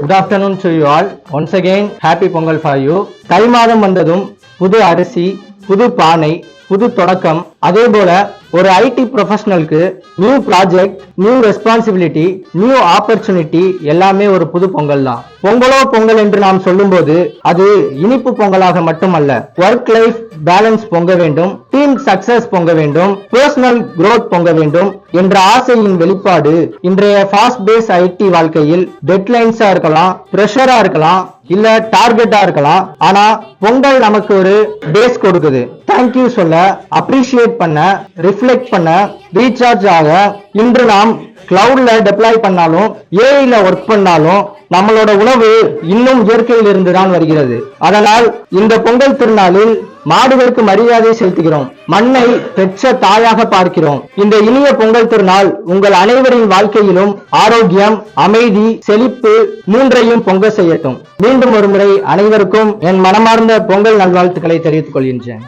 Good afternoon to you all. Once again, happy Pongal for you. தை மாதம் வந்ததும் புது அரிசி, புது பானை, புது தொடக்கம். அதே போல ஒரு ஐடி ப்ரொஃபஷனலுக்கு new project, new responsibility, new opportunity எல்லாமே ஒரு புது பொங்கல் தான். பொங்கலோ பொங்கல் என்று நாம் சொல்லும்போது அது இனிப்பு பொங்கலாக மட்டுமல்ல, ஒர்க் லைஃப் பேலன்ஸ் பொங்க வேண்டும், டீம் சக்சஸ் பொங்க வேண்டும், பர்சனல் growth பொங்க வேண்டும் என்ற ஆசையின் வெளிப்பாடு இன்றைய ஃபாஸ்ட் பேஸ் ஐடி வாழ்க்கையில் டெட்லைன்ஸா இருக்கலாம், பிரஷரா இருக்கலாம், இல்ல டார்கெட்டா இருக்கலாம். ஆனா பொங்கல் நமக்கு ஒரு பேஸ் கொடுக்குது. தேங்க்யூ சொல்ல, அப்ரிஷியேட் பண்ண, ரிஃப்ளெக்ட் பண்ண, ரீசார்ஜ் ஆக. இன்று நாம் கிளவுட்ல டெப்ளாய் பண்ணாலும், ஏஐல ஒர்க் பண்ணாலும் நம்மளோட உணவு இன்னும் இயற்கையில் இருந்துதான் வருகிறது. அதனால் இந்த பொங்கல் திருநாளில் மாடுகளுக்கு மரியாதை செலுத்துகிறோம், மண்ணை பெற்ற தாயாக பார்க்கிறோம். இந்த இனிய பொங்கல் திருநாள் உங்கள் அனைவரின் வாழ்க்கையிலும் ஆரோக்கியம், அமைதி, செழிப்பு மூன்றையும் பொங்க செய்யட்டும். மீண்டும் ஒரு முறை அனைவருக்கும் என் மனமார்ந்த பொங்கல் நல்வாழ்த்துக்களை தெரிவித்துக் கொள்கின்றேன்.